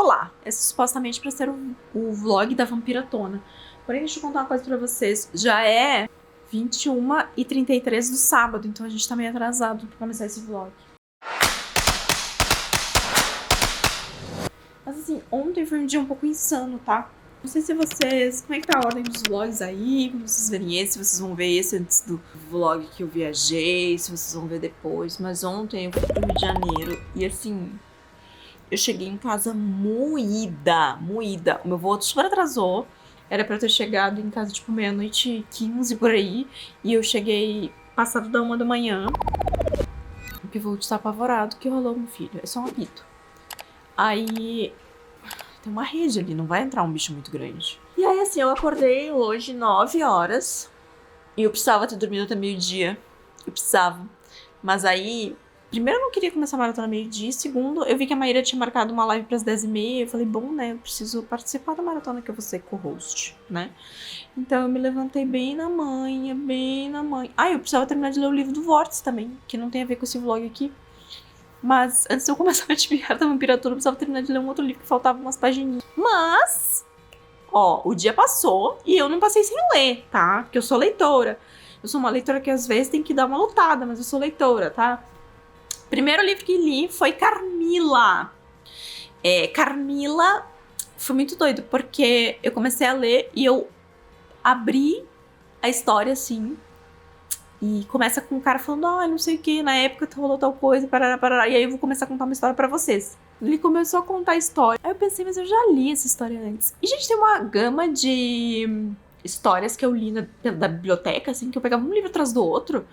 lá. Esse supostamente pra ser o vlog da vampiratona. Porém, deixa eu contar uma coisa pra vocês. Já é 21h33 do sábado, então a gente tá meio atrasado pra começar esse vlog. Mas assim, ontem foi um dia um pouco insano, tá? Não sei se vocês... Como é que tá a ordem dos vlogs aí? Como vocês verem esse, se vocês vão ver esse antes do vlog que eu viajei, se vocês vão ver depois. Mas ontem eu fui pro Rio de Janeiro e assim... Eu cheguei em casa moída. O meu voo super atrasou. Era pra eu ter chegado em casa tipo 00h15 por aí. E eu cheguei passado da 1 da manhã. O pivô está apavorado. O que rolou, meu filho? É só um apito. Aí... Tem uma rede ali, não vai entrar um bicho muito grande. E aí, assim, eu acordei hoje 9 horas. E eu precisava ter dormido até meio-dia. Eu precisava. Mas aí, primeiro eu não queria começar a maratona meio-dia. Segundo, eu vi que a Maíra tinha marcado uma live pras 10h30. Eu falei, bom, né, eu preciso participar da maratona que eu vou ser co-host, né? Então eu me levantei bem na manhã. Ah, eu precisava terminar de ler o livro do Vórtice também, que não tem a ver com esse vlog aqui. Mas antes de eu começar a atividade da vampiratona, eu precisava terminar de ler um outro livro que faltava umas pagininhas. Mas, ó, o dia passou e eu não passei sem ler, tá? Porque eu sou leitora. Eu sou uma leitora que às vezes tem que dar uma lutada, mas eu sou leitora, tá? Primeiro livro que li foi Carmila. Carmila foi muito doido, porque eu comecei a ler e eu abri a história assim. E começa com o cara falando, não sei o que, na época rolou tal coisa, parará, e aí eu vou começar a contar uma história pra vocês. Ele começou a contar a história. Aí eu pensei, mas eu já li essa história antes. E, gente, tem uma gama de histórias que eu li da biblioteca, assim, que eu pegava um livro atrás do outro,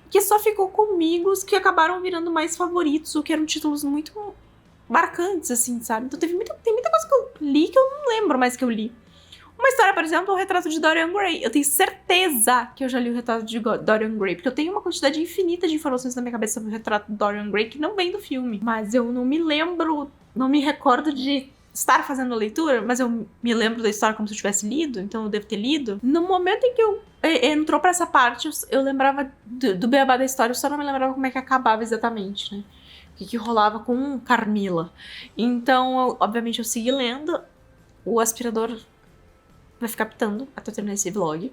que só ficou comigo, os que acabaram virando mais favoritos, ou que eram títulos muito marcantes, assim, sabe? Então tem muita coisa que eu li que eu não lembro mais que eu li. Uma história, por exemplo, é o Retrato de Dorian Gray. Eu tenho certeza que eu já li o Retrato de Dorian Gray, porque eu tenho uma quantidade infinita de informações na minha cabeça sobre o Retrato de Dorian Gray que não vem do filme. Mas eu não me lembro, não me recordo de estar fazendo a leitura, mas eu me lembro da história como se eu tivesse lido, então eu devo ter lido. No momento em que eu entrou pra essa parte, eu lembrava do beabá da história, eu só não me lembrava como é que acabava exatamente, né? O que rolava com Carmila. Então, obviamente, eu segui lendo. O aspirador vai ficar pitando até eu terminar esse vlog.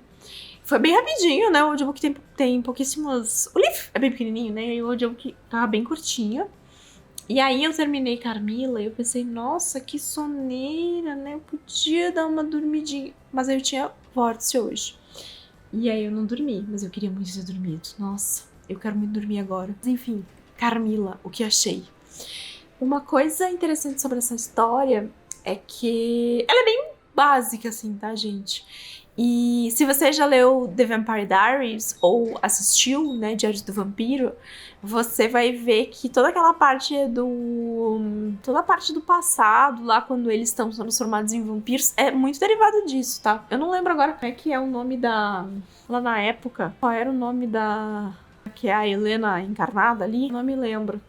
Foi bem rapidinho, né? O audiobook tem pouquíssimos... O livro é bem pequenininho, né? E o audiobook tava bem curtinho. E aí eu terminei Carmila e eu pensei, nossa, que soneira, né? Eu podia dar uma dormidinha. Mas aí eu tinha Vórtice hoje. E aí eu não dormi, mas eu queria muito ter dormido. Nossa, eu quero muito dormir agora. Mas enfim, Carmila, o que achei? Uma coisa interessante sobre essa história é que ela é bem básica, assim, tá, gente? E se você já leu The Vampire Diaries ou assistiu, né, Diário do Vampiro, você vai ver que toda aquela parte toda a parte do passado, lá quando eles estão transformados em vampiros, é muito derivado disso, tá? Eu não lembro agora como é que é o nome da... Lá na época, qual era o nome da... que é a Helena encarnada ali? Não me lembro.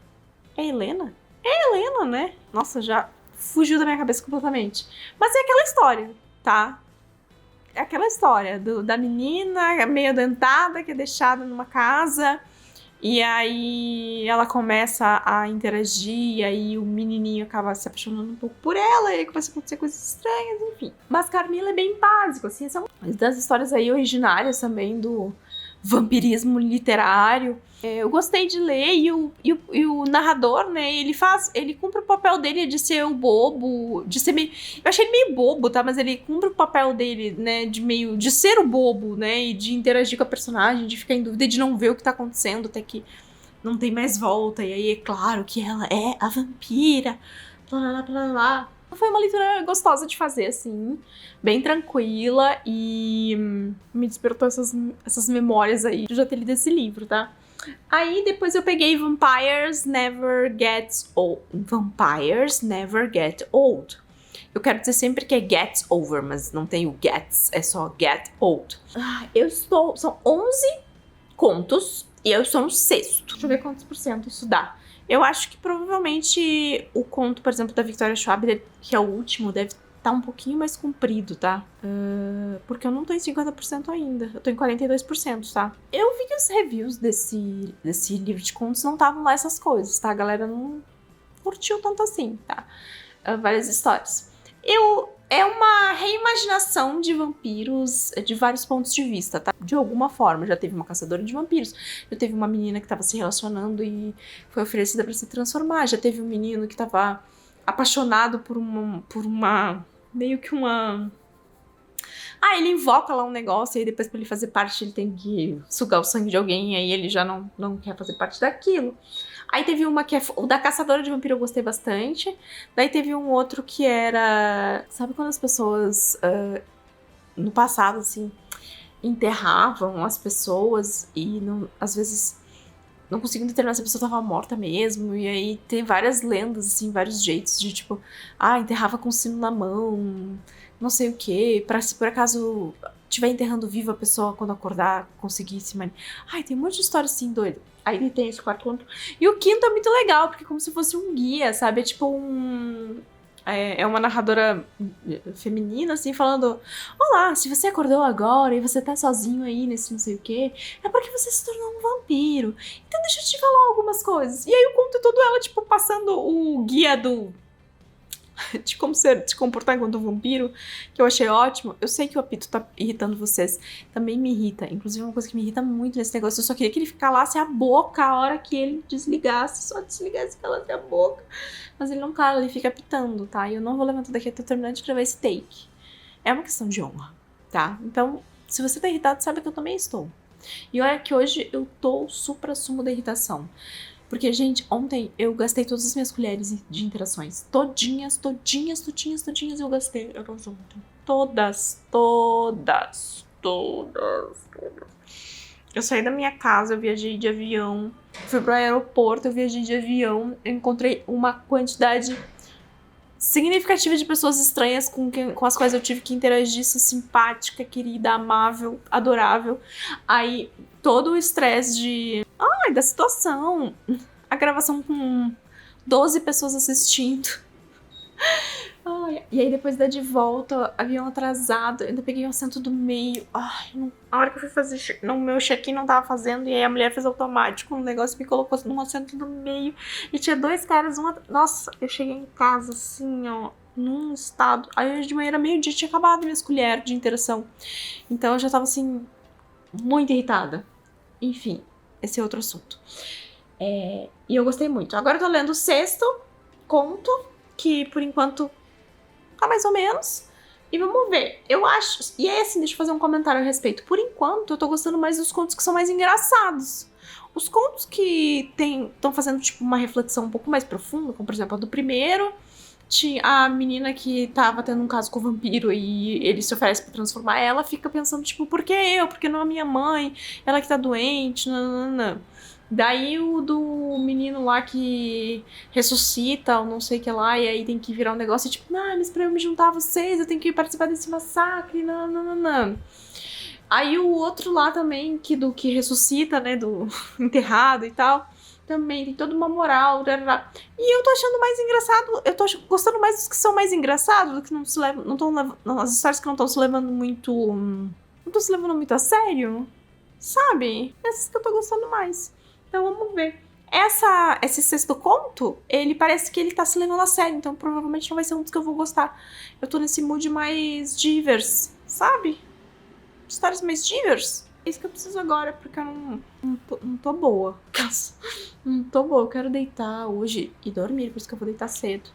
É Helena? É Helena, né? Nossa, já fugiu da minha cabeça completamente. Mas é aquela história, tá? É aquela história da menina meio dentada que é deixada numa casa e aí ela começa a interagir e aí o menininho acaba se apaixonando um pouco por ela e aí começa a acontecer coisas estranhas, enfim. Mas Carmila é bem básico, assim, são das histórias aí originárias também do vampirismo literário. Eu gostei de ler e o narrador, né, ele cumpre o papel dele de ser o bobo, de ser meio... Eu achei ele meio bobo, tá? Mas ele cumpre o papel dele, né, de ser o bobo, né, e de interagir com a personagem, de ficar em dúvida e de não ver o que tá acontecendo até que não tem mais volta. E aí é claro que ela é a vampira, blá. Foi uma leitura gostosa de fazer, assim, bem tranquila e me despertou essas memórias aí de eu já ter lido esse livro, tá? Aí depois eu peguei Vampires Never Get Old. Vampires Never Get Old. Eu quero dizer sempre que é Gets Over, mas não tem o Gets, é só Get Old. São 11 contos e eu estou no 6º. Deixa eu ver quantos por cento isso dá. Eu acho que provavelmente o conto, por exemplo, da Victoria Schwab, que é o último, deve estar um pouquinho mais comprido, tá? Porque eu não tô em 50% ainda. Eu tô em 42%, tá? Eu vi que os reviews desse livro de contos não estavam lá essas coisas, tá? A galera não curtiu tanto assim, tá? várias histórias. É uma reimaginação de vampiros de vários pontos de vista, tá? De alguma forma. Já teve uma caçadora de vampiros, já teve uma menina que tava se relacionando e foi oferecida pra se transformar, já teve um menino que tava apaixonado por uma meio que uma... ele invoca lá um negócio e aí depois pra ele fazer parte ele tem que sugar o sangue de alguém e aí ele já não quer fazer parte daquilo. Aí teve uma que é... O da Caçadora de Vampiro eu gostei bastante. Daí teve um outro que era... Sabe quando as pessoas... no passado, assim... enterravam as pessoas e às vezes não conseguiam determinar se a pessoa estava morta mesmo. E aí tem várias lendas, assim, vários jeitos de tipo... enterrava com o sino na mão... Não sei o que, pra se por acaso estiver enterrando viva a pessoa quando acordar, conseguir se tem um monte de história assim, doida. Aí tem esse quarto conto. E o quinto é muito legal, porque é como se fosse um guia, sabe? É tipo um... É uma narradora feminina, assim, falando: olá, se você acordou agora e você tá sozinho aí nesse não sei o que, é porque você se tornou um vampiro. Então deixa eu te falar algumas coisas. E aí o conto é todo ela, tipo, passando o guia de como se comportar enquanto um vampiro, que eu achei ótimo. Eu sei que o apito tá irritando vocês, também me irrita. Inclusive, uma coisa que me irrita muito nesse negócio, eu só queria que ele calasse a boca a hora que ele desligasse, só desligasse e calasse a boca. Mas ele não cala, ele fica apitando, tá? E eu não vou levantar daqui até eu terminar de gravar esse take. É uma questão de honra, tá? Então, se você tá irritado, sabe que eu também estou. E olha que hoje eu tô supra-sumo da irritação. Porque, gente, ontem eu gastei todas as minhas colheres de interações. Todinhas eu gastei. Eu gastei ontem. Todas. Eu saí da minha casa, eu viajei de avião. Fui pro aeroporto, eu viajei de avião. Eu encontrei uma quantidade significativa de pessoas estranhas com as quais eu tive que interagir, ser simpática, querida, amável, adorável. Aí, todo o estresse da situação. A gravação com 12 pessoas assistindo. E aí depois de volta, avião atrasado, ainda peguei o assento do meio. A hora que eu fui fazer no meu check-in não tava fazendo, e aí a mulher fez automático, um negócio me colocou num assento do meio. E tinha dois caras, Nossa, eu cheguei em casa assim, ó, num estado. Aí hoje de manhã era meio-dia, tinha acabado minhas colheres de interação. Então eu já tava assim, muito irritada. Enfim, esse é outro assunto. E eu gostei muito. Agora eu tô lendo o sexto conto, que por enquanto tá mais ou menos. E vamos ver. Eu acho... E é assim, deixa eu fazer um comentário a respeito. Por enquanto, eu tô gostando mais dos contos que são mais engraçados. Os contos que estão fazendo tipo uma reflexão um pouco mais profunda, como por exemplo a do primeiro... Tinha a menina que tava tendo um caso com o vampiro e ele se oferece pra transformar ela, fica pensando, tipo, por que eu? Por que não a minha mãe? Ela que tá doente, nananana. Daí o do menino lá que ressuscita, ou não sei o que lá, e aí tem que virar um negócio, tipo, mas pra eu me juntar a vocês, eu tenho que participar desse massacre, nananana. Aí o outro lá também, do que ressuscita, né, do enterrado e tal, também tem toda uma moral, e eu tô achando mais engraçado, eu tô gostando mais dos que são mais engraçados, do que não se levam, não estão levando, as histórias que não estão se levando muito, não estão se levando muito a sério, sabe? Essas que eu tô gostando mais. Então vamos ver. Esse sexto conto, ele parece que ele tá se levando a sério, então provavelmente não vai ser um dos que eu vou gostar. Eu tô nesse mood mais divers, sabe? Histórias mais divers. É isso que eu preciso agora, porque eu não tô boa. Não tô boa, eu quero deitar hoje e dormir, por isso que eu vou deitar cedo.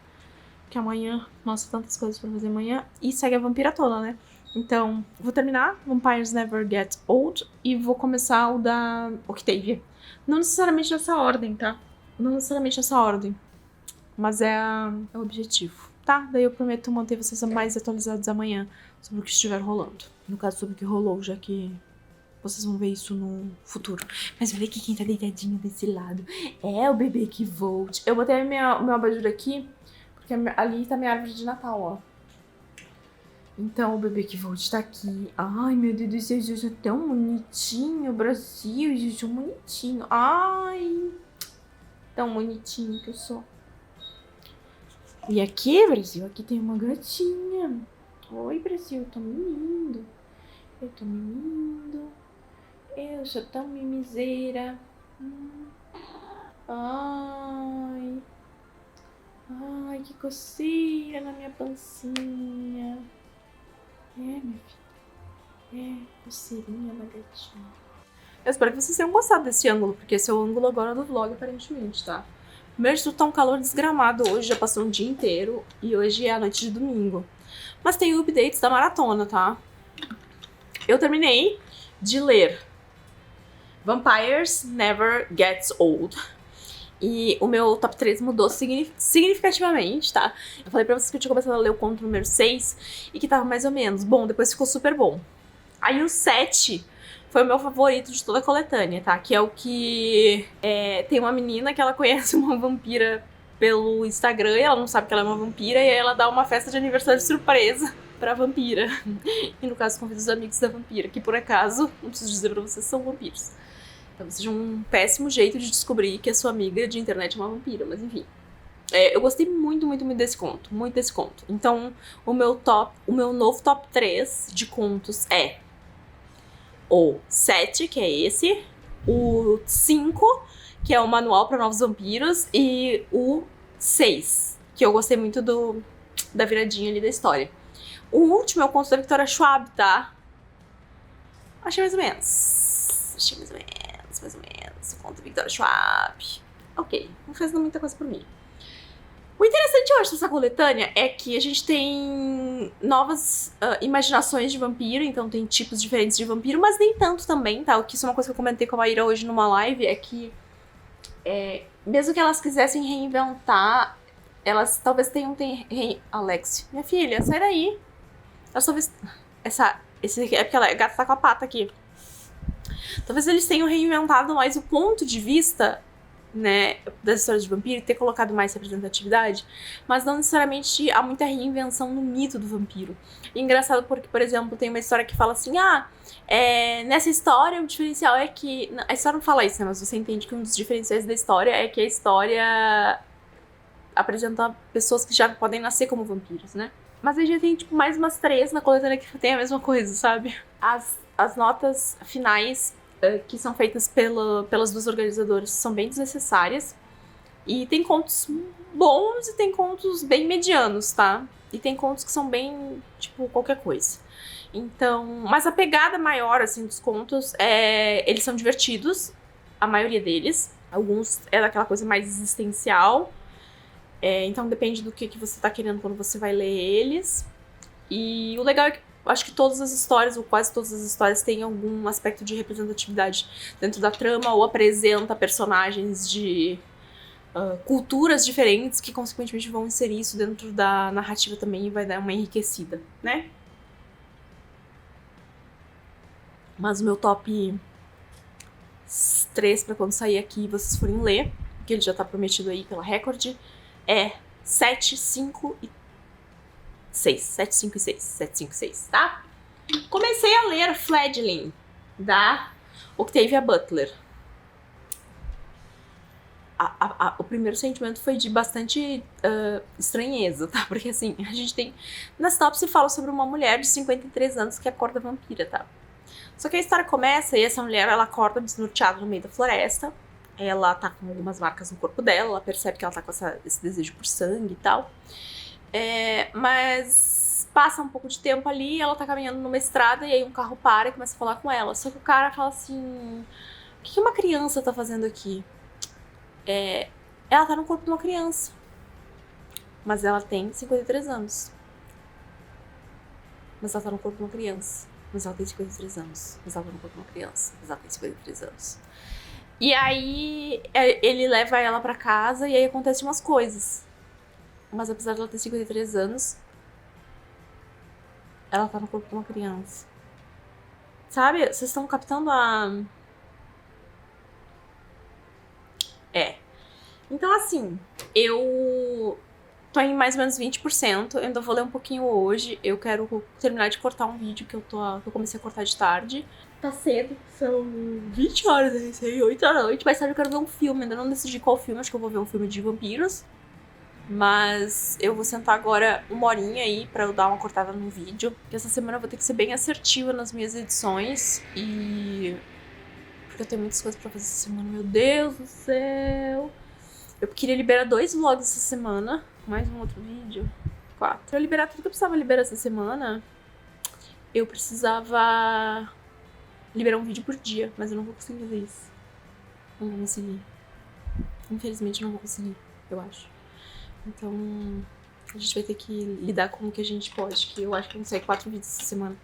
Porque amanhã, nossa, tantas coisas pra fazer amanhã. E segue a vampira toda, né? Então, vou terminar Vampires Never Get Old e vou começar o da Octavia. Não necessariamente nessa ordem, tá? Não necessariamente nessa ordem. Mas é o objetivo, tá? Daí eu prometo manter vocês mais atualizados amanhã sobre o que estiver rolando. No caso, sobre o que rolou, já que vocês vão ver isso no futuro. Mas olha aqui quem tá deitadinho desse lado. É o bebê que volte. Eu botei o meu abajur aqui, porque ali tá minha árvore de Natal, ó. Então o bebê que volte tá aqui. Ai, meu Deus do céu, eu sou tão bonitinho. Brasil, eu sou bonitinho. Ai, tão bonitinho que eu sou. E aqui, Brasil, aqui tem uma gatinha. Oi, Brasil, eu tô mimindo. Eu tô mimindo. Eu sou tão mimiseira. Ai. Ai, que coceira na minha pancinha. Minha filha. Coceirinha na gatinha. Eu espero que vocês tenham gostado desse ângulo, porque esse é o ângulo agora do vlog, aparentemente, tá? Primeiro de tudo, tá um calor desgramado hoje, já passou um dia inteiro, e hoje é a noite de domingo. Mas tem updates da maratona, tá? Eu terminei de ler Vampires Never Gets Old. E o meu top 3 mudou significativamente, tá? Eu falei pra vocês que eu tinha começado a ler o conto número 6 e que tava mais ou menos. Bom, depois ficou super bom. Aí o 7 foi o meu favorito de toda a coletânea, tá? Que é o que tem uma menina que ela conhece uma vampira pelo Instagram e ela não sabe que ela é uma vampira e aí ela dá uma festa de aniversário surpresa pra vampira. E no caso convida os amigos da vampira, que por acaso, não preciso dizer pra vocês, são vampiros. Então seja um péssimo jeito de descobrir que a sua amiga de internet é uma vampira, mas enfim. Eu gostei muito, muito, muito desse conto. Muito desse conto. Então, o meu novo top 3 de contos é o 7, que é esse, o 5, que é o Manual para Novos Vampiros, e o 6, que eu gostei muito da viradinha ali da história. O último é o conto da Victoria Schwab, tá? Achei mais ou menos. O conto da Victoria Schwab. Ok, não fez muita coisa por mim. O interessante, eu acho, dessa coletânea é que a gente tem novas imaginações de vampiro, então tem tipos diferentes de vampiro, mas nem tanto também, tá? O que isso é uma coisa que eu comentei com a Maíra hoje numa live, é que mesmo que elas quisessem reinventar, elas talvez tenham... Alex, minha filha, sai daí. Elas talvez... Esse aqui é porque a gata tá com a pata aqui. Talvez eles tenham reinventado mais o ponto de vista, né, das histórias de vampiro, ter colocado mais representatividade, mas não necessariamente há muita reinvenção no mito do vampiro. E engraçado porque, por exemplo, tem uma história que fala assim, nessa história o diferencial é que... A história não fala isso, né, mas você entende que um dos diferenciais da história é que a história apresenta pessoas que já podem nascer como vampiros, né? Mas aí já tem, tipo, mais umas 3 na coletânea que tem a mesma coisa, sabe? As notas finais que são feitas pelas duas organizadoras são bem desnecessárias. E tem contos bons e tem contos bem medianos, tá? E tem contos que são bem, tipo, qualquer coisa. Então, mas a pegada maior, assim, dos contos eles são divertidos, a maioria deles. Alguns é daquela coisa mais existencial. Então depende do que você tá querendo quando você vai ler eles. E o legal é que acho que todas as histórias, ou quase todas as histórias, têm algum aspecto de representatividade dentro da trama, ou apresenta personagens de culturas diferentes que, consequentemente, vão inserir isso dentro da narrativa também e vai dar uma enriquecida, né? Mas o meu top 3 pra quando sair aqui e vocês forem ler, que ele já tá prometido aí pela Record, é 7, 5 e 6. 7, 5 e 6. 7, 5 e 6, tá? Comecei a ler Fledgling, da Octavia Butler. O primeiro sentimento foi de bastante estranheza, tá? Porque assim, a gente tem... Na sinopse fala sobre uma mulher de 53 anos que acorda vampira, tá? Só que a história começa e essa mulher, ela acorda desnorteada no meio da floresta. Ela tá com algumas marcas no corpo dela, ela percebe que ela tá com esse desejo por sangue e tal. Mas passa um pouco de tempo ali, ela tá caminhando numa estrada e aí um carro para e começa a falar com ela. Só que o cara fala assim... O que uma criança tá fazendo aqui? Ela tá no corpo de uma criança. Mas ela tem 53 anos. Mas ela tá no corpo de uma criança. Mas ela tem 53 anos. Mas ela tá no corpo de uma criança. Mas ela tem 53 anos. E aí ele leva ela pra casa e aí acontecem umas coisas. Mas apesar de ela ter 53 anos, ela tá no corpo de uma criança. Sabe? Vocês estão captando a... Então, assim, eu tô em mais ou menos 20%. Eu ainda vou ler um pouquinho hoje. Eu quero terminar de cortar um vídeo que eu comecei a cortar de tarde. Tá cedo, são 20 horas, eu sei, 8 da noite. Mais tarde eu quero ver um filme, ainda não decidi qual filme. Acho que eu vou ver um filme de vampiros. Mas eu vou sentar agora 1 horinha aí pra eu dar uma cortada no vídeo. Porque essa semana eu vou ter que ser bem assertiva nas minhas edições. Porque eu tenho muitas coisas pra fazer essa semana, meu Deus do céu. Eu queria liberar 2 vlogs essa semana. Mais um outro vídeo. 4. Pra eu liberar tudo que eu precisava liberar essa semana, eu precisava liberar um vídeo por dia, mas eu não vou conseguir fazer isso. Não vou conseguir. Infelizmente não vou conseguir, eu acho. Então, a gente vai ter que lidar com o que a gente pode, que eu acho que eu não sei 4 vídeos essa semana.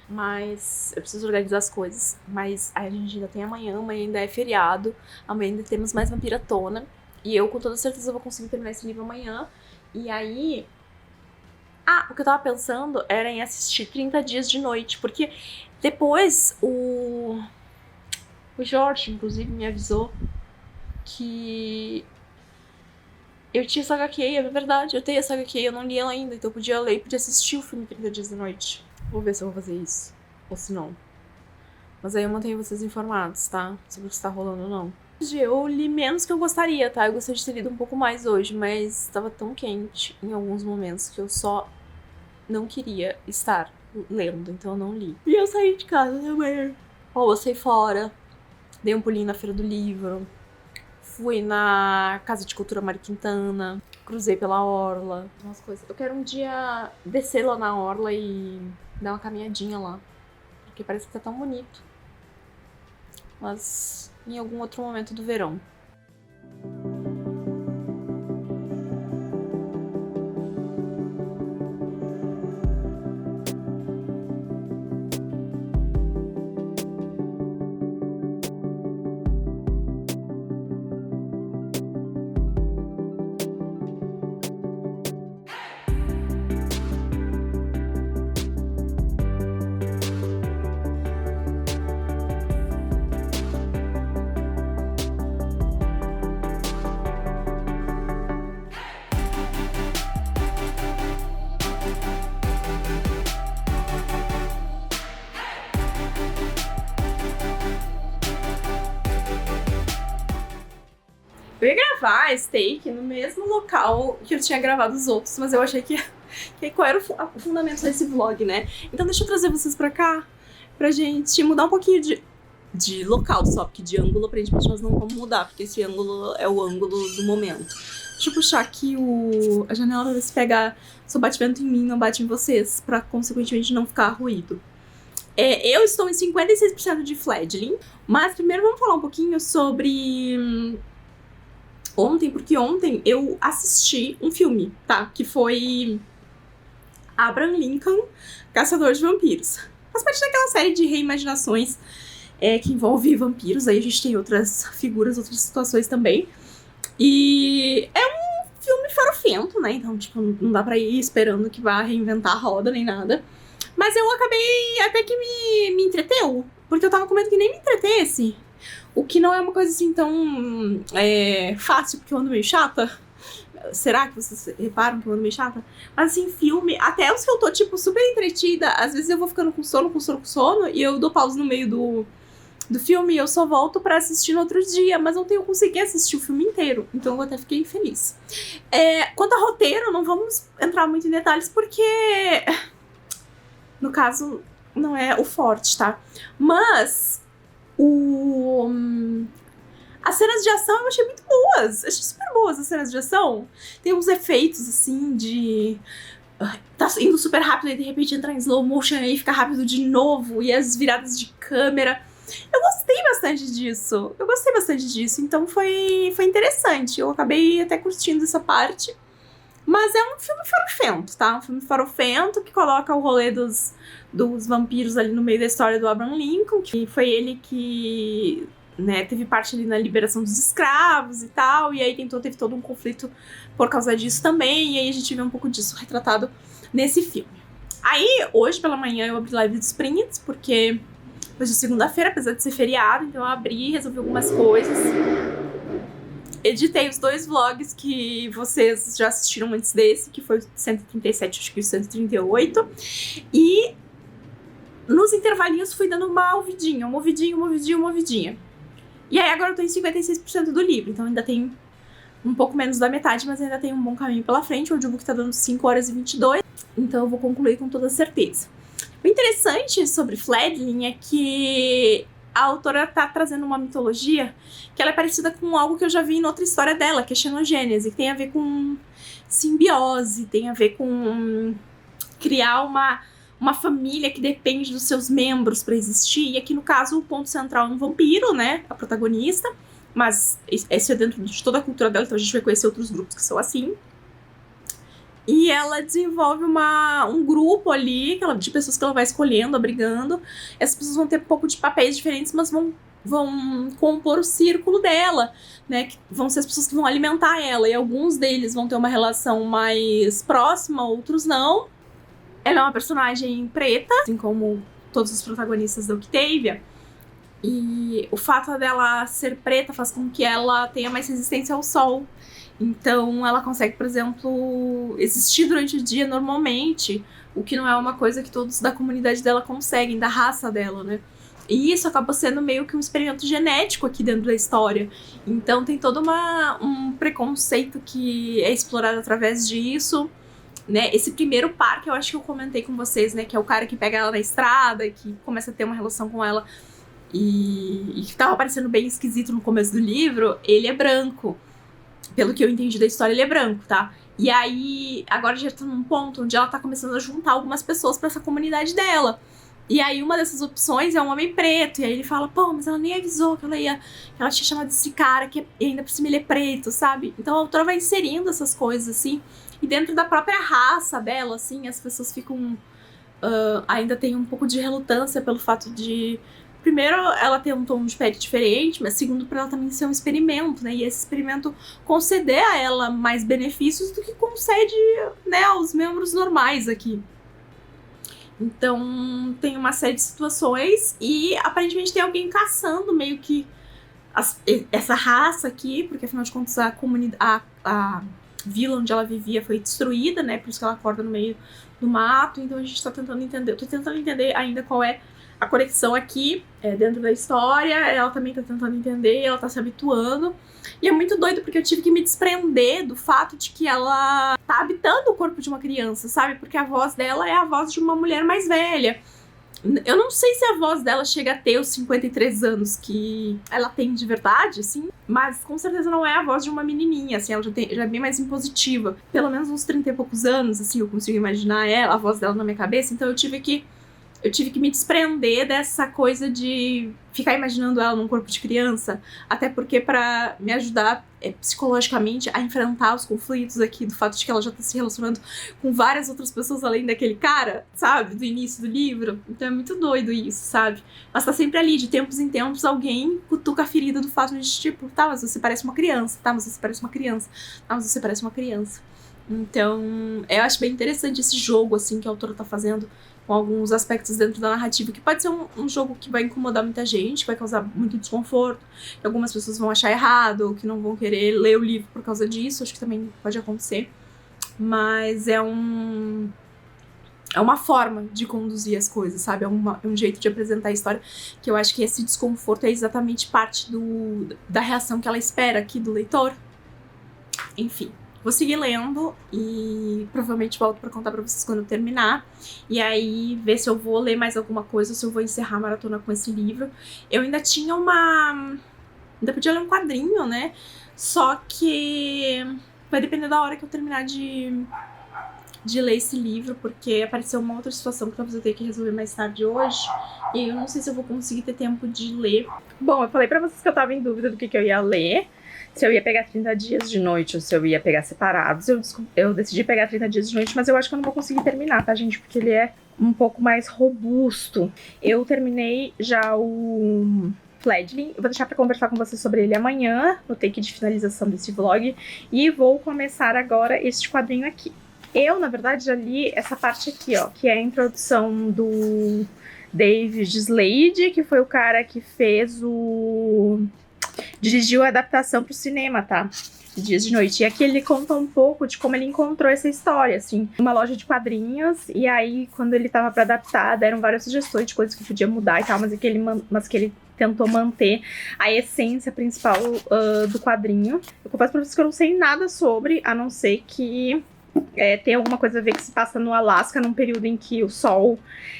Mas eu preciso organizar as coisas. Mas a gente ainda tem amanhã ainda é feriado. Amanhã ainda temos mais Vampiratona. E eu com toda certeza vou conseguir terminar esse livro amanhã. E aí... o que eu tava pensando era em assistir 30 Dias de Noite. Porque depois o Jorge, inclusive, me avisou que eu tinha essa HQ, é verdade, eu tenho essa HQ, eu não li ela ainda, então eu podia ler e podia assistir o filme 30 Dias da Noite. Vou ver se eu vou fazer isso, ou se não. Mas aí eu mantenho vocês informados, tá? Sobre o que está rolando ou não. Eu li menos que eu gostaria, tá? Eu gostaria de ter lido um pouco mais hoje, mas estava tão quente em alguns momentos que eu só não queria estar lendo, então eu não li. E eu saí de casa também. Almocei fora, dei um pulinho na Feira do Livro, fui na Casa de Cultura Mário Quintana, cruzei pela Orla, umas coisas. Eu quero um dia descer lá na Orla e dar uma caminhadinha lá, porque parece que tá tão bonito. Mas em algum outro momento do verão. Eu ia gravar esse take no mesmo local que eu tinha gravado os outros, mas eu achei que qual era o fundamento desse vlog, né? Então deixa eu trazer vocês pra cá, pra gente mudar um pouquinho de local só, porque de ângulo aparentemente nós não vamos mudar, porque esse ângulo é o ângulo do momento. Deixa eu puxar aqui a janela pra ver se pega seu batimento em mim, não bate em vocês, pra consequentemente não ficar ruído. Eu estou em 56% de Fledgling, mas primeiro vamos falar um pouquinho sobre... ontem, porque ontem eu assisti um filme, tá? Que foi Abraham Lincoln, Caçador de Vampiros. Faz parte daquela série de reimaginações que envolve vampiros. Aí a gente tem outras figuras, outras situações também. E é um filme farofento, né? Então, tipo, não dá pra ir esperando que vá reinventar a roda nem nada. Mas eu acabei até que me entreteu. Porque eu tava com medo que nem me entretesse. O que não é uma coisa assim tão fácil, porque eu ando meio chata. Será que vocês reparam que eu ando meio chata? Mas assim, filme, até os que eu tô, tipo, super entretida, às vezes eu vou ficando com sono, e eu dou pausa no meio do filme e eu só volto pra assistir no outro dia, mas ontem eu consegui assistir o filme inteiro, então eu até fiquei feliz. Quanto a roteiro, não vamos entrar muito em detalhes, porque, no caso, não é o forte, tá? Mas... as cenas de ação eu achei muito boas. Achei super boas as cenas de ação. Tem uns efeitos, assim, de... tá indo super rápido e de repente entra em slow motion e fica rápido de novo. E as viradas de câmera. Eu gostei bastante disso. Então foi interessante. Eu acabei até curtindo essa parte. Mas é um filme farofento, tá? Um filme farofento que coloca o rolê dos vampiros ali no meio da história do Abraham Lincoln, que foi ele que, né, teve parte ali na liberação dos escravos e tal, e aí teve todo um conflito por causa disso também, e aí a gente vê um pouco disso retratado nesse filme. Aí, hoje pela manhã eu abri live dos prints, porque hoje é segunda-feira, apesar de ser feriado, então eu abri, resolvi algumas coisas. Editei os 2 vlogs que vocês já assistiram antes desse, que foi o 137, acho que o 138. E nos intervalinhos fui dando uma ouvidinha. E aí agora eu tô em 56% do livro, então ainda tem um pouco menos da metade, mas ainda tem um bom caminho pela frente. O audiobook tá dando 5 horas e 22, então eu vou concluir com toda certeza. O interessante sobre Fledgling é que a autora tá trazendo uma mitologia que ela é parecida com algo que eu já vi em outra história dela, que é Xenogênese, que tem a ver com simbiose, tem a ver com criar uma família que depende dos seus membros para existir. E aqui, no caso, o ponto central é um vampiro, né? A protagonista. Mas isso é dentro de toda a cultura dela, então a gente vai conhecer outros grupos que são assim. E ela desenvolve um grupo ali de pessoas que ela vai escolhendo, abrigando. Essas pessoas vão ter um pouco de papéis diferentes, mas vão compor o círculo dela, né? Que vão ser as pessoas que vão alimentar ela. E alguns deles vão ter uma relação mais próxima, outros não. Ela é uma personagem preta, assim como todos os protagonistas da Octavia. E o fato dela ser preta faz com que ela tenha mais resistência ao sol. Então ela consegue, por exemplo, existir durante o dia normalmente, o que não é uma coisa que todos da comunidade dela conseguem, da raça dela, né? E isso acaba sendo meio que um experimento genético aqui dentro da história. Então tem todo um preconceito que é explorado através disso, né? Esse primeiro par que eu acho que eu comentei com vocês, né? Que é o cara que pega ela na estrada e que começa a ter uma relação com ela e que tava parecendo bem esquisito no começo do livro, ele é branco. Pelo que eu entendi da história, ele é branco, tá? E aí, agora já tá num ponto onde ela tá começando a juntar algumas pessoas pra essa comunidade dela. E aí, uma dessas opções é um homem preto. E aí ele fala, pô, mas ela nem avisou que ela tinha chamado esse cara, que ainda por cima ele é preto, sabe? Então a autora vai inserindo essas coisas, assim. E dentro da própria raça dela, assim, as pessoas ficam... ainda tem um pouco de relutância pelo fato de... Primeiro, ela tem um tom de pele diferente, mas segundo, para ela também ser um experimento, né? E esse experimento conceder a ela mais benefícios do que concede, né, aos membros normais aqui. Então, tem uma série de situações e aparentemente tem alguém caçando meio que essa raça aqui, porque afinal de contas a vila onde ela vivia foi destruída, né? Por isso que ela acorda no meio do mato. Então a gente tá tentando entender. Eu tô tentando entender ainda qual é a conexão aqui dentro da história. Ela também tá tentando entender, ela tá se habituando. E é muito doido porque eu tive que me desprender do fato de que ela tá habitando o corpo de uma criança, sabe? Porque a voz dela é a voz de uma mulher mais velha. Eu não sei se a voz dela chega a ter os 53 anos que ela tem de verdade, assim, mas com certeza não é a voz de uma menininha, assim, ela já é bem mais impositiva. Pelo menos uns 30 e poucos anos, assim, eu consigo imaginar a voz dela na minha cabeça, então eu tive que me desprender dessa coisa de ficar imaginando ela num corpo de criança, até porque pra me ajudar psicologicamente a enfrentar os conflitos aqui, do fato de que ela já tá se relacionando com várias outras pessoas além daquele cara, sabe, do início do livro. Então é muito doido isso, sabe? Mas tá sempre ali, de tempos em tempos, alguém cutuca a ferida do fato de, tipo, tá, mas você parece uma criança, tá, mas você parece uma criança, tá, mas você parece uma criança. Então, eu acho bem interessante esse jogo, assim, que a autora tá fazendo com alguns aspectos dentro da narrativa, que pode ser um jogo que vai incomodar muita gente, que vai causar muito desconforto, que algumas pessoas vão achar errado, ou que não vão querer ler o livro por causa disso, acho que também pode acontecer. Mas é uma forma de conduzir as coisas, sabe? É um jeito de apresentar a história, que eu acho que esse desconforto é exatamente parte da reação que ela espera aqui do leitor. Enfim. Vou seguir lendo e provavelmente volto pra contar pra vocês quando eu terminar. E aí ver se eu vou ler mais alguma coisa, ou se eu vou encerrar a maratona com esse livro. Eu ainda tinha ainda podia ler um quadrinho, né? Só que vai depender da hora que eu terminar de ler esse livro, porque apareceu uma outra situação que talvez eu tenha que resolver mais tarde hoje. E eu não sei se eu vou conseguir ter tempo de ler. Bom, eu falei pra vocês que eu tava em dúvida do que eu ia ler. Se eu ia pegar 30 dias de noite ou se eu ia pegar separados. Eu decidi pegar 30 dias de noite, mas eu acho que eu não vou conseguir terminar, tá, gente? Porque ele é um pouco mais robusto. Eu terminei já o Fledgling. Eu vou deixar pra conversar com vocês sobre ele amanhã, no take de finalização desse vlog. E vou começar agora este quadrinho aqui. Eu, na verdade, já li essa parte aqui, ó, que é a introdução do David Slade, que foi o cara que dirigiu a adaptação pro cinema, tá? Dias de Noite. E aqui ele conta um pouco de como ele encontrou essa história, assim. Uma loja de quadrinhos, e aí, quando ele tava pra adaptar, deram várias sugestões de coisas que podia mudar e tal, mas que ele tentou manter a essência principal do quadrinho. Eu confesso pra vocês que eu não sei nada sobre, a não ser que tem alguma coisa a ver que se passa no Alasca, num período em que o sol...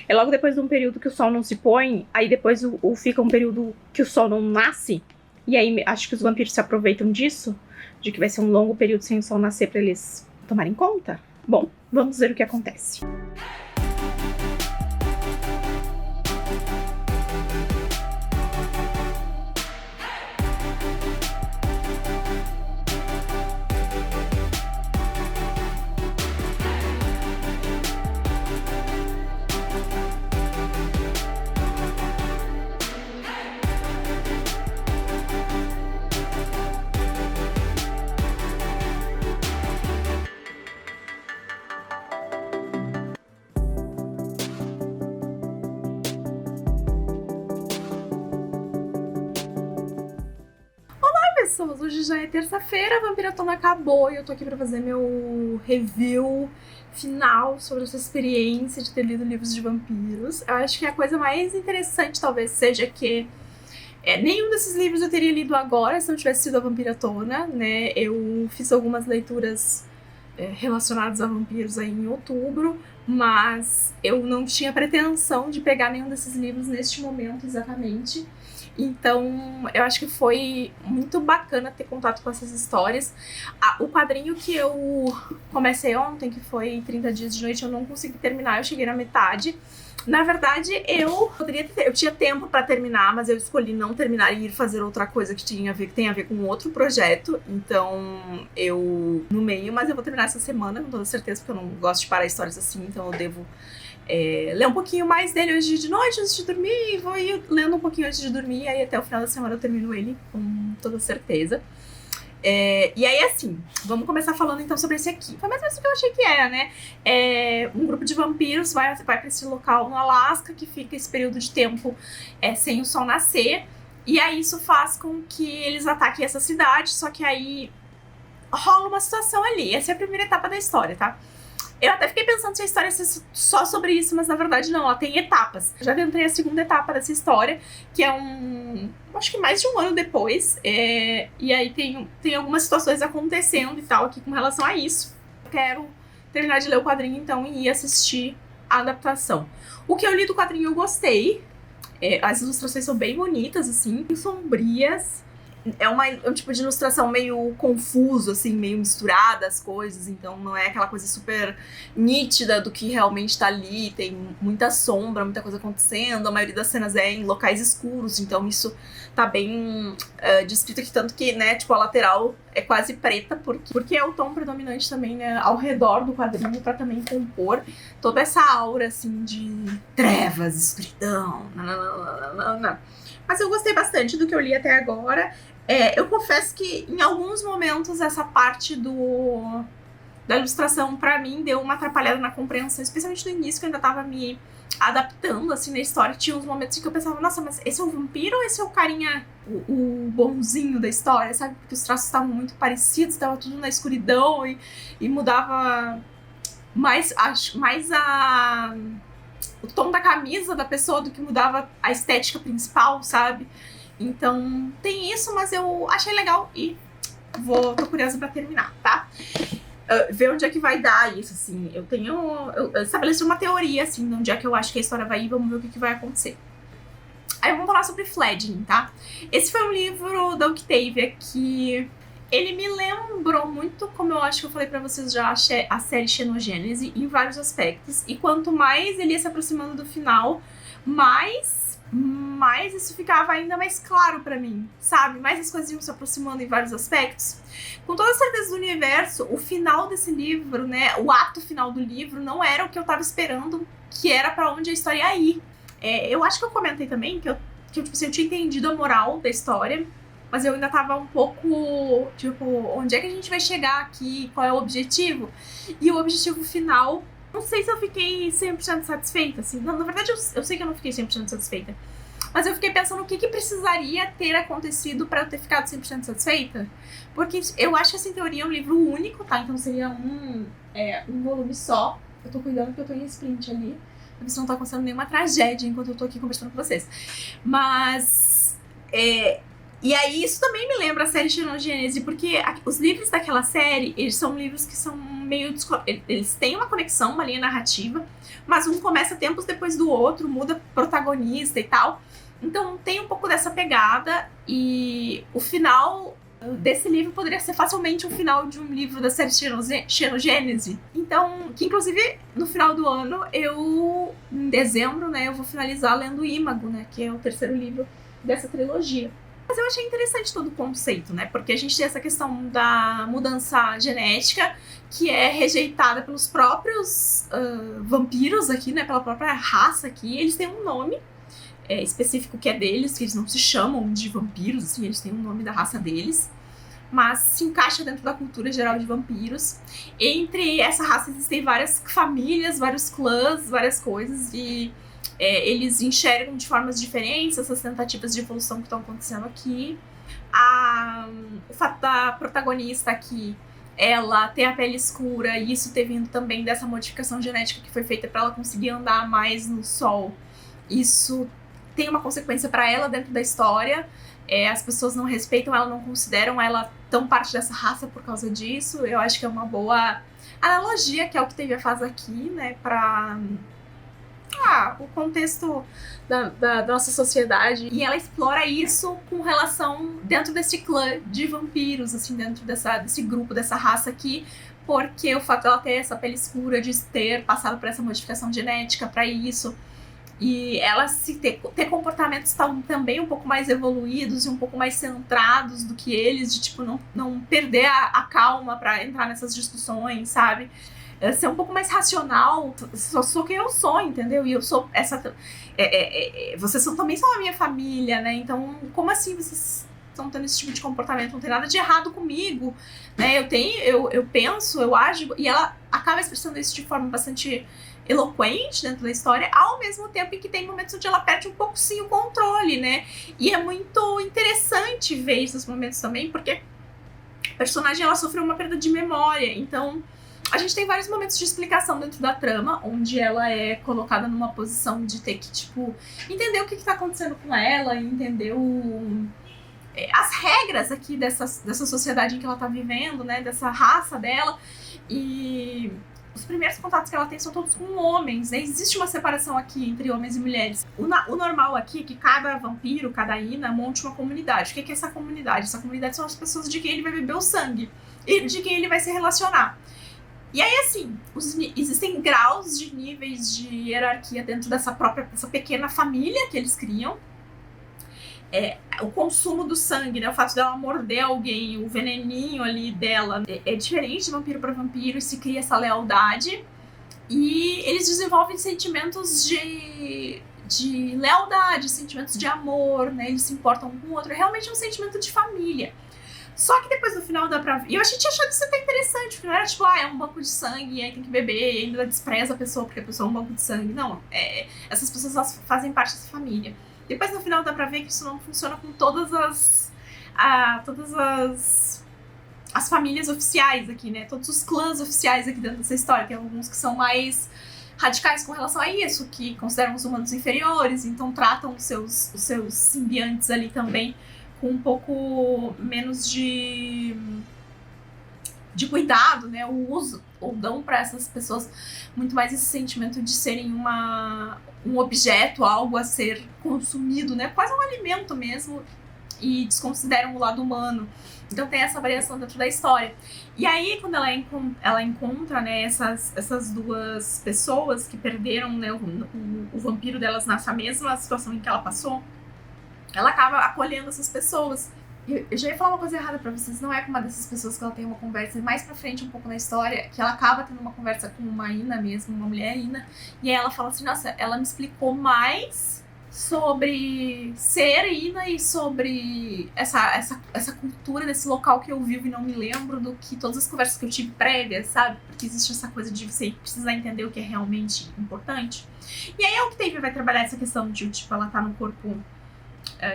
É logo depois de um período que o sol não se põe, aí depois fica um período que o sol não nasce. E aí acho que os vampiros se aproveitam disso, de que vai ser um longo período sem o sol nascer pra eles tomar em conta? Bom, vamos ver o que acontece. Pessoas, hoje já é terça-feira, a Vampiratona acabou e eu tô aqui pra fazer meu review final sobre essa experiência de ter lido livros de vampiros. Eu acho que a coisa mais interessante talvez seja que nenhum desses livros eu teria lido agora se não tivesse sido a Vampiratona, né? Eu fiz algumas leituras relacionadas a vampiros aí em outubro, mas eu não tinha pretensão de pegar nenhum desses livros neste momento exatamente. Então, eu acho que foi muito bacana ter contato com essas histórias. O quadrinho que eu comecei ontem, que foi 30 Dias de Noite, eu não consegui terminar, eu cheguei na metade. Na verdade, eu tinha tempo pra terminar, mas eu escolhi não terminar e ir fazer outra coisa que tem a ver com outro projeto. Então, no meio, mas eu vou terminar essa semana, com toda certeza, porque eu não gosto de parar histórias assim, então eu devo ler um pouquinho mais dele hoje de noite, antes de dormir, e vou ir lendo um pouquinho antes de dormir, e aí até o final da semana eu termino ele, com toda certeza. E aí, assim, vamos começar falando então sobre esse aqui. Foi mais ou menos o que eu achei que era, né? Um grupo de vampiros vai pra esse local no Alasca, que fica esse período de tempo sem o sol nascer, e aí isso faz com que eles ataquem essa cidade, só que aí rola uma situação ali. Essa é a primeira etapa da história, tá? Eu até fiquei pensando se a história ia ser só sobre isso, mas na verdade não, ela tem etapas. Já entrei a segunda etapa dessa história, que é acho que mais de um ano depois, e aí tem algumas situações acontecendo e tal aqui com relação a isso. Eu quero terminar de ler o quadrinho então e ir assistir a adaptação. O que eu li do quadrinho eu gostei, as ilustrações são bem bonitas, assim, sombrias. É um tipo de ilustração meio confuso, assim, meio misturada as coisas, então não é aquela coisa super nítida do que realmente tá ali, tem muita sombra, muita coisa acontecendo, a maioria das cenas é em locais escuros, então isso tá bem descrito aqui, tanto que, né, tipo, a lateral é quase preta, porque é o tom predominante também, né, ao redor do quadrinho, pra também compor toda essa aura, assim, de trevas, escuridão, nananana. Mas eu gostei bastante do que eu li até agora. Eu confesso que em alguns momentos essa parte da ilustração pra mim deu uma atrapalhada na compreensão, especialmente no início, que eu ainda tava me adaptando assim na história. Tinha uns momentos em que eu pensava, nossa, mas esse é o vampiro ou esse é o carinha, o bonzinho da história, sabe? Porque os traços estavam muito parecidos, tava tudo na escuridão e mudava mais o tom da camisa da pessoa do que mudava a estética principal, sabe? Então tem isso, mas eu achei legal e tô curiosa pra terminar, tá? Ver onde é que vai dar isso, assim. Eu estabeleci uma teoria, assim, de onde é que eu acho que a história vai ir, vamos ver o que vai acontecer. Aí vamos falar sobre Fledgling, tá? Esse foi um livro da Octavia que ele me lembrou muito, como eu acho que eu falei pra vocês já, a série Xenogênese em vários aspectos. E quanto mais ele ia se aproximando do final, mais isso ficava ainda mais claro pra mim, sabe? Mais as coisas iam se aproximando em vários aspectos. Com toda a certeza do universo, o final desse livro, né, o ato final do livro não era o que eu tava esperando, que era pra onde a história ia ir. Eu acho que eu comentei também que tipo assim, eu tinha entendido a moral da história, mas eu ainda tava um pouco, tipo, onde é que a gente vai chegar aqui? Qual é o objetivo? E o objetivo final, não sei se eu fiquei 100% satisfeita, assim. Não, na verdade, eu sei que eu não fiquei 100% satisfeita. Mas eu fiquei pensando o que precisaria ter acontecido pra eu ter ficado 100% satisfeita. Porque eu acho que essa, em teoria, é um livro único, tá? Então seria um volume só. Eu tô cuidando que eu tô em sprint ali, pra ver se não tá acontecendo nenhuma tragédia enquanto eu tô aqui conversando com vocês. Mas e aí isso também me lembra a série Xenogênese, porque os livros daquela série, eles são livros que são meio... Eles têm uma conexão, uma linha narrativa, mas um começa tempos depois do outro, muda protagonista e tal. Então tem um pouco dessa pegada, e o final desse livro poderia ser facilmente o final de um livro da série Xenogênese. Então, que inclusive no final do ano, em dezembro, né, eu vou finalizar lendo Imago, né, que é o terceiro livro dessa trilogia. Mas eu achei interessante todo o conceito, né, porque a gente tem essa questão da mudança genética, que é rejeitada pelos próprios vampiros aqui, né, pela própria raça aqui. Eles têm um nome específico que é deles, que eles não se chamam de vampiros, assim, eles têm um nome da raça deles, mas se encaixa dentro da cultura geral de vampiros. Entre essa raça existem várias famílias, vários clãs, várias coisas, e eles enxergam de formas diferentes essas tentativas de evolução que estão acontecendo aqui. O fato da protagonista aqui, ela ter a pele escura, e isso ter vindo também dessa modificação genética que foi feita para ela conseguir andar mais no sol, isso tem uma consequência para ela dentro da história. As pessoas não respeitam ela, não consideram ela tão parte dessa raça por causa disso. Eu acho que é uma boa analogia, que é o que teve a fase aqui, né, para o contexto da nossa sociedade. E ela explora isso com relação dentro desse clã de vampiros, assim, dentro desse grupo, dessa raça aqui, porque o fato dela ter essa pele escura, de ter passado por essa modificação genética para isso, e ela ter comportamentos também um pouco mais evoluídos e um pouco mais centrados do que eles, de tipo, não perder a calma pra entrar nessas discussões, sabe? Ser um pouco mais racional. Sou quem eu sou, entendeu? E eu sou essa... vocês também são a minha família, né? Então, como assim vocês estão tendo esse tipo de comportamento? Não tem nada de errado comigo, né? Eu penso, eu ajo, e ela acaba expressando isso de forma bastante eloquente dentro da história, ao mesmo tempo em que tem momentos onde ela perde um pouco sim o controle, né? E é muito interessante ver esses momentos também, porque a personagem, ela sofreu uma perda de memória, então a gente tem vários momentos de explicação dentro da trama, onde ela é colocada numa posição de ter que, tipo, entender o que tá acontecendo com ela, entender as regras aqui dessa sociedade em que ela tá vivendo, né, dessa raça dela. E os primeiros contatos que ela tem são todos com homens, né? Existe uma separação aqui entre homens e mulheres. O normal aqui é que cada vampiro, cada Ina, monte uma comunidade. O que é essa comunidade? Essa comunidade são as pessoas de quem ele vai beber o sangue e de quem ele vai se relacionar. E aí, assim, existem graus de níveis de hierarquia dentro dessa pequena família que eles criam. O consumo do sangue, né? O fato dela morder alguém, o veneninho ali dela é diferente de vampiro para vampiro, e se cria essa lealdade. E eles desenvolvem sentimentos de lealdade, sentimentos de amor, né? Eles se importam um com o outro. É realmente um sentimento de família. Só que depois no final dá pra ver. E eu tinha achado isso até interessante, porque não era tipo, é um banco de sangue, e aí tem que beber, e ainda despreza a pessoa porque a pessoa é um banco de sangue. Não, essas pessoas, elas fazem parte dessa família. Depois no final dá pra ver que isso não funciona com todas as famílias oficiais aqui, né? Todos os clãs oficiais aqui dentro dessa história. Tem alguns que são mais radicais com relação a isso, que consideram os humanos inferiores, então tratam os seus simbiontes ali também com um pouco menos de cuidado, né? O uso, ou dão para essas pessoas muito mais esse sentimento de serem um objeto, algo a ser consumido, né? Quase um alimento mesmo, e desconsideram o lado humano. Então tem essa variação dentro da história. E aí, quando ela encontra, né, essas duas pessoas que perderam, né, o vampiro delas nessa mesma situação em que ela passou, ela acaba acolhendo essas pessoas. Eu já ia falar uma coisa errada pra vocês, não é com uma dessas pessoas que ela tem uma conversa, mais pra frente um pouco na história, que ela acaba tendo uma conversa com uma Ina mesmo, uma mulher Ina, e aí ela fala assim, nossa, ela me explicou mais sobre ser Ina e sobre essa cultura desse local que eu vivo e não me lembro, do que todas as conversas que eu tive prévias, sabe? Porque existe essa coisa de você precisar entender o que é realmente importante. E aí é o que Tavier vai trabalhar essa questão de, tipo, ela tá no corpo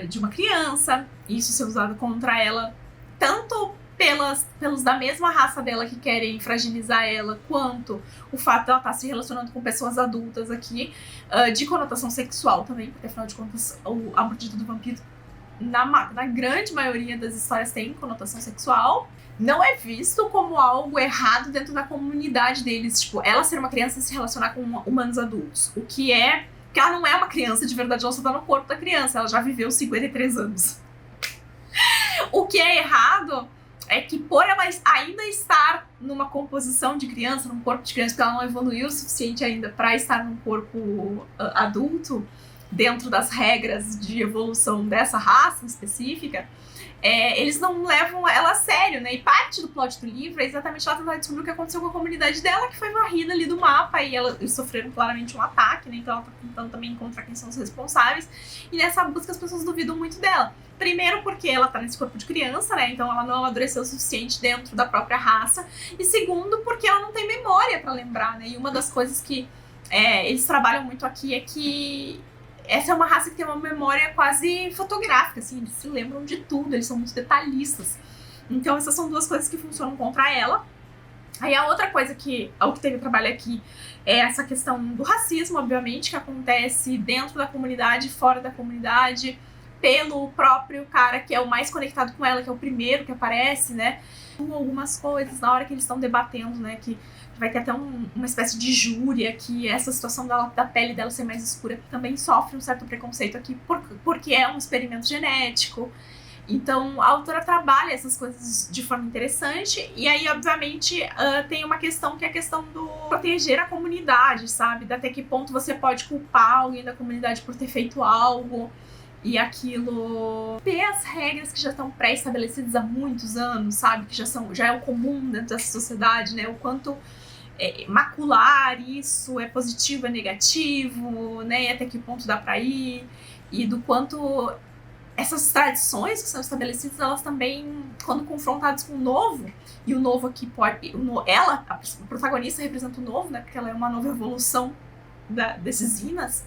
de uma criança, e isso ser usado contra ela, tanto pelos da mesma raça dela que querem fragilizar ela, quanto o fato dela estar se relacionando com pessoas adultas aqui, de conotação sexual também, porque afinal de contas a mordida do vampiro na grande maioria das histórias tem conotação sexual. Não é visto como algo errado dentro da comunidade deles, tipo, ela ser uma criança e se relacionar com humanos adultos, o que é que ela não é uma criança de verdade, ela só tá no corpo da criança, ela já viveu 53 anos. O que é errado é que por ela ainda estar numa composição de criança, num corpo de criança, porque ela não evoluiu o suficiente ainda para estar num corpo adulto, dentro das regras de evolução dessa raça específica, eles não levam ela a sério, né? E parte do plot do livro é exatamente ela tentar descobrir o que aconteceu com a comunidade dela, que foi varrida ali do mapa, e eles sofreram claramente um ataque, né? Então ela tá tentando também encontrar quem são os responsáveis. E nessa busca as pessoas duvidam muito dela. Primeiro porque ela tá nesse corpo de criança, né? Então ela não amadureceu o suficiente dentro da própria raça. E segundo, porque ela não tem memória pra lembrar, né? E uma das coisas que eles trabalham muito aqui é que essa é uma raça que tem uma memória quase fotográfica, assim, eles se lembram de tudo, eles são muito detalhistas. Então essas são duas coisas que funcionam contra ela. Aí a outra coisa que o que teve trabalho aqui é essa questão do racismo, obviamente, que acontece dentro da comunidade, fora da comunidade, pelo próprio cara que é o mais conectado com ela, que é o primeiro que aparece, né? Algumas coisas na hora que eles estão debatendo, né, que vai ter até uma espécie de júri, que essa situação da pele dela ser mais escura também sofre um certo preconceito aqui, porque é um experimento genético. Então a autora trabalha essas coisas de forma interessante, e aí obviamente tem uma questão que é a questão do proteger a comunidade, sabe? Até que ponto você pode culpar alguém da comunidade por ter feito algo, e aquilo ter as regras que já estão pré-estabelecidas há muitos anos, sabe? Que já é o comum dentro dessa sociedade, né? O quanto macular isso é positivo, é negativo, né? E até que ponto dá pra ir, e do quanto essas tradições que são estabelecidas, elas também, quando confrontadas com o novo, e o novo aqui pode... Ela, a protagonista, representa o novo, né? Porque ela é uma nova evolução desses Inas.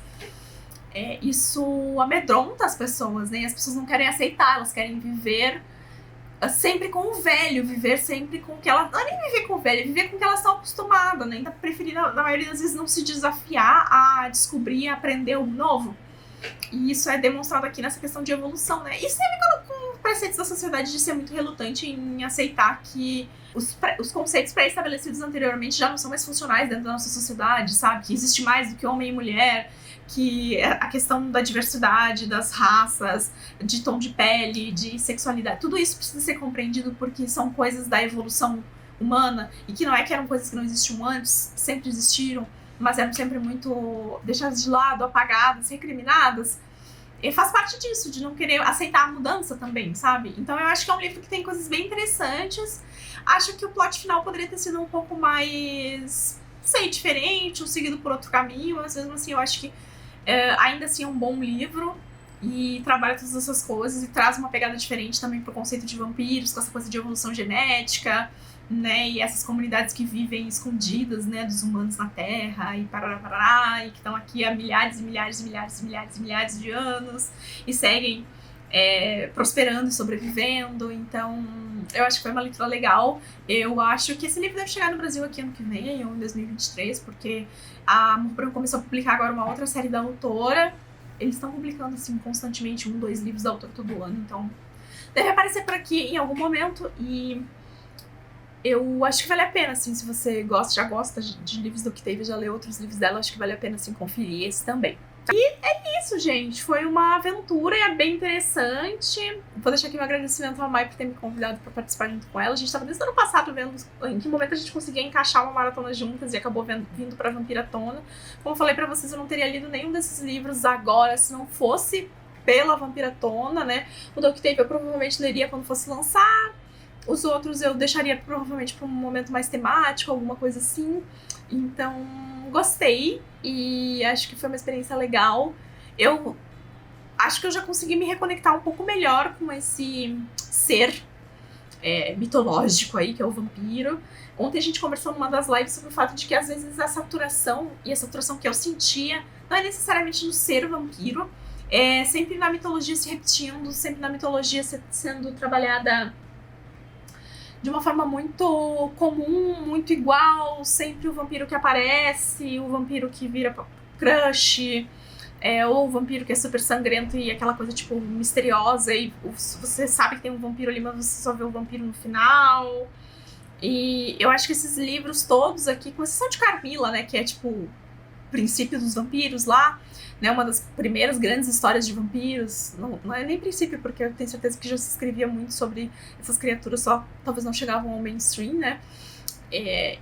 Isso amedronta as pessoas, né? As pessoas não querem aceitar, elas querem viver sempre com o velho, viver sempre com o que elas... Não é nem viver com o velho, é viver com o que elas estão acostumadas, né? Então, preferindo, na maioria das vezes, não se desafiar a descobrir, a aprender algo novo. E isso é demonstrado aqui nessa questão de evolução, né? Isso tem a ver com preceitos da sociedade de ser muito relutante em aceitar que os conceitos pré-estabelecidos anteriormente já não são mais funcionais dentro da nossa sociedade, sabe? Que existe mais do que homem e mulher, que a questão da diversidade, das raças, de tom de pele, de sexualidade, tudo isso precisa ser compreendido porque são coisas da evolução humana, e que não é que eram coisas que não existiam antes, sempre existiram, mas eram sempre muito deixadas de lado, apagadas, recriminadas. E faz parte disso, de não querer aceitar a mudança também, sabe? Então eu acho que é um livro que tem coisas bem interessantes. Acho que o plot final poderia ter sido um pouco mais, não sei, diferente, ou seguido por outro caminho, mas mesmo assim eu acho que ainda assim é um bom livro, e trabalha todas essas coisas, e traz uma pegada diferente também pro conceito de vampiros, com essa coisa de evolução genética, né, e essas comunidades que vivem escondidas, né, dos humanos na Terra, e parará, e que estão aqui há milhares e milhares e milhares e milhares e milhares de anos, e seguem prosperando e sobrevivendo. Então eu acho que foi uma leitura legal. Eu acho que esse livro deve chegar no Brasil aqui ano que vem, ou em 2023, porque a Amor Branco começou a publicar agora uma outra série da autora. Eles estão publicando, assim, constantemente 1, 2 livros da autora todo ano, então deve aparecer por aqui em algum momento, e eu acho que vale a pena, assim, se você já gosta de livros do Octavia, já leu outros livros dela, acho que vale a pena, assim, conferir esse também. E é isso, gente. Foi uma aventura e é bem interessante. Vou deixar aqui um agradecimento à Mai por ter me convidado para participar junto com ela. A gente estava desde o ano passado vendo em que momento a gente conseguia encaixar uma maratona juntas, e acabou vindo para Vampiratona. Como eu falei para vocês, eu não teria lido nenhum desses livros agora se não fosse pela Vampiratona, né? O do Octavia eu provavelmente leria quando fosse lançar. Os outros eu deixaria provavelmente para um momento mais temático, alguma coisa assim. Então, gostei, e acho que foi uma experiência legal. Eu acho que eu já consegui me reconectar um pouco melhor com esse ser mitológico aí, que é o vampiro. Ontem a gente conversou numa das lives sobre o fato de que às vezes a saturação, e a saturação que eu sentia, não é necessariamente no ser vampiro, é sempre na mitologia se repetindo, sempre na mitologia sendo trabalhada de uma forma muito comum, muito igual, sempre o vampiro que aparece, o vampiro que vira crush, ou o vampiro que é super sangrento e aquela coisa, tipo, misteriosa, e você sabe que tem um vampiro ali, mas você só vê o vampiro no final. E eu acho que esses livros todos aqui, com exceção de Carmila, né, que é, tipo, princípio dos vampiros lá, né, uma das primeiras grandes histórias de vampiros, não é nem princípio, porque eu tenho certeza que já se escrevia muito sobre essas criaturas, só talvez não chegavam ao mainstream, né, e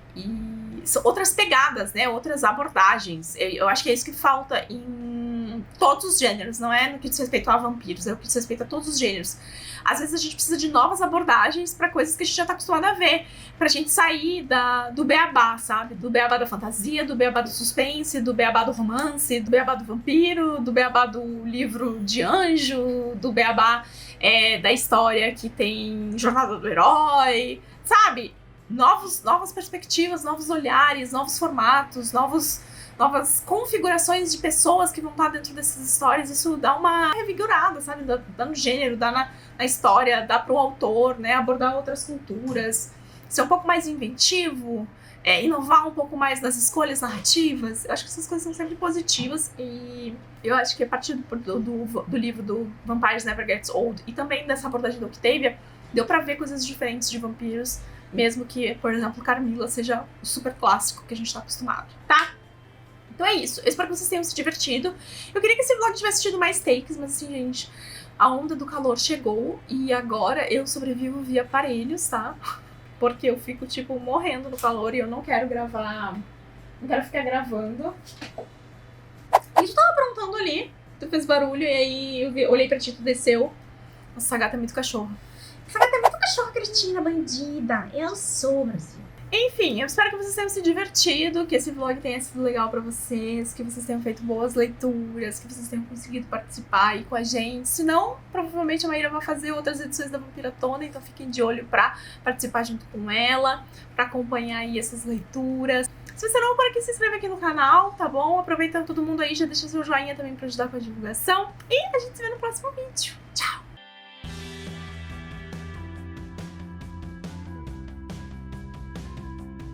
outras pegadas, né, outras abordagens. Eu acho que é isso que falta em todos os gêneros, não é no que diz respeito a vampiros, é no que diz respeito a todos os gêneros. Às vezes a gente precisa de novas abordagens para coisas que a gente já tá acostumado a ver, pra gente sair do beabá, sabe? Do beabá da fantasia, do beabá do suspense, do beabá do romance, do beabá do vampiro, do beabá do livro de anjo, do beabá da história que tem jornada do herói, sabe? Novas perspectivas, novos olhares, novos formatos, novas configurações de pessoas que vão estar dentro dessas histórias. Isso dá uma revigorada, sabe? Dá no gênero, dá na história, dá pro autor, né? Abordar outras culturas, ser um pouco mais inventivo, inovar um pouco mais nas escolhas narrativas. Eu acho que essas coisas são sempre positivas, e eu acho que a partir do livro do Vampires Never Gets Old e também dessa abordagem da Octavia, deu pra ver coisas diferentes de vampiros, mesmo que, por exemplo, Carmilla seja o super clássico que a gente tá acostumado, tá? Então é isso, eu espero que vocês tenham se divertido. Eu queria que esse vlog tivesse tido mais takes, mas assim, gente, a onda do calor chegou e agora eu sobrevivo via aparelhos, tá? Porque eu fico, tipo, morrendo no calor e eu não quero gravar, não quero ficar gravando. E tu tava aprontando ali, tu fez barulho e aí eu olhei pra ti, tu desceu. Nossa, essa gata é muito cachorro. Essa gata é muito cachorro, Cristina, bandida. Eu sou, Brasil. Enfim, eu espero que vocês tenham se divertido, que esse vlog tenha sido legal pra vocês, que vocês tenham feito boas leituras, que vocês tenham conseguido participar aí com a gente. Se não, provavelmente a Maíra vai fazer outras edições da Vampiratona, então fiquem de olho pra participar junto com ela, pra acompanhar aí essas leituras. Se você não é por aqui, se inscreve aqui no canal, tá bom? Aproveita todo mundo aí, já deixa seu joinha também pra ajudar com a divulgação. E a gente se vê no próximo vídeo.